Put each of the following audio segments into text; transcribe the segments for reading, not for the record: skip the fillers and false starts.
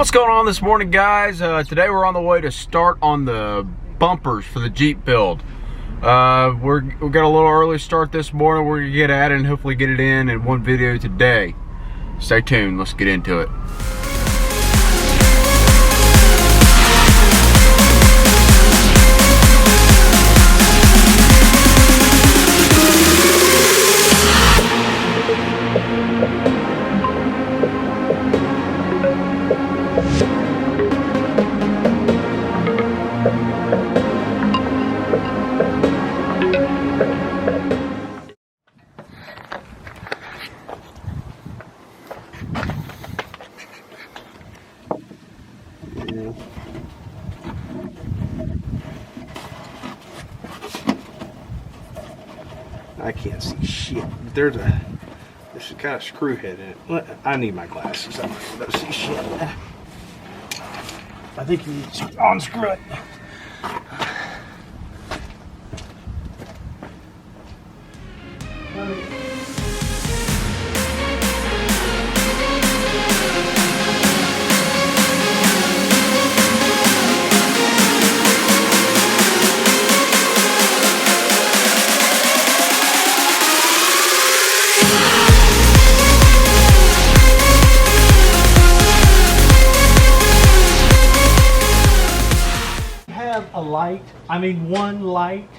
What's going on this morning, guys? Today we're on the way to start on the bumpers for the Jeep build. We got a little early start this morning. We're gonna get at it and hopefully get it in one video today. Stay tuned, let's get into it. I can't see shit. There's kind of screw head in it. I need my glasses. I'm not able to see shit. I think you need to unscrew it. A light, I mean one light.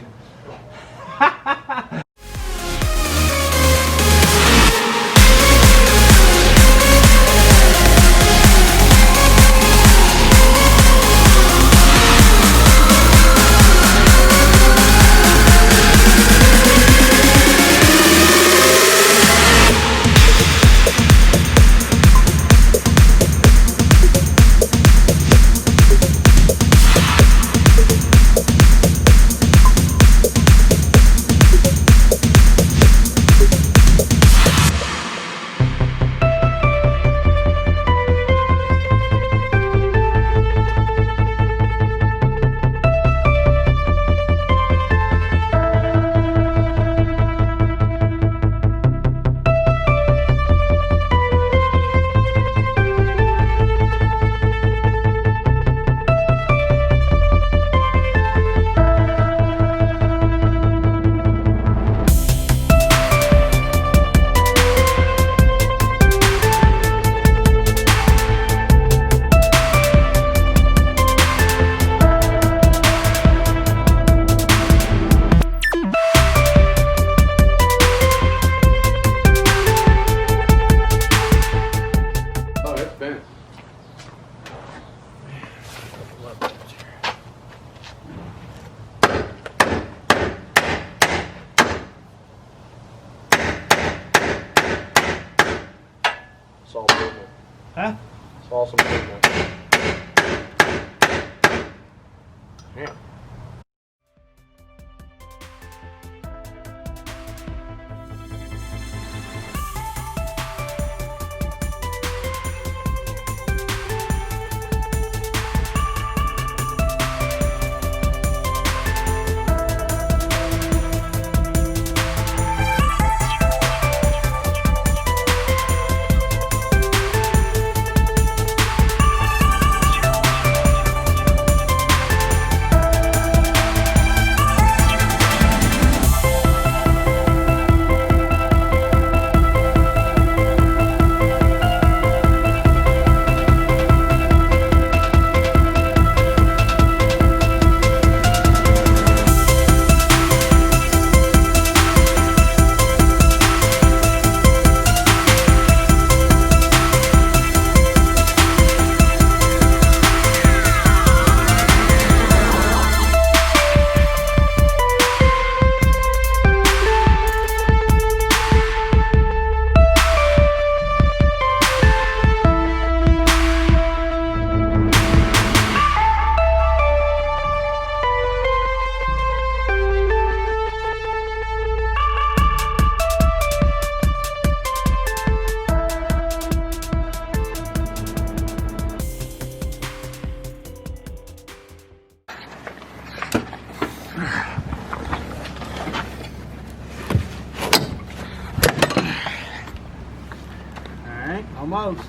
Saw some movement. Huh? Saw some movement. Yeah. Almost.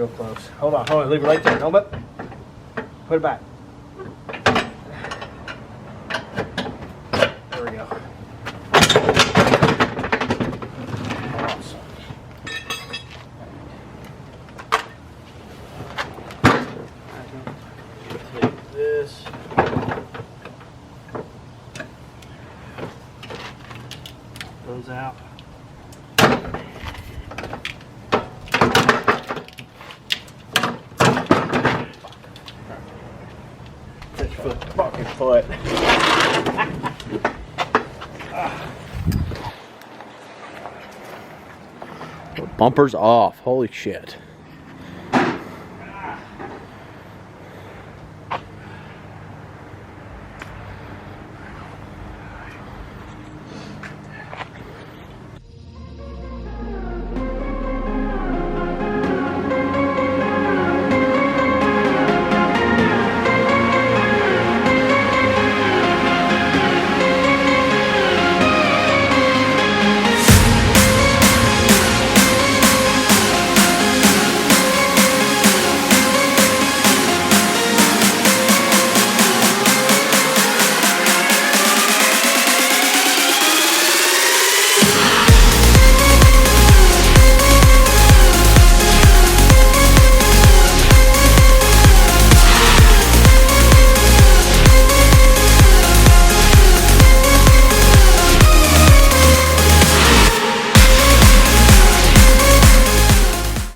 real close. Hold on, leave it right there. Hold up. Put it back. There we go. Awesome. Take this. Those out. Fucking foot. Bumpers off. Holy shit.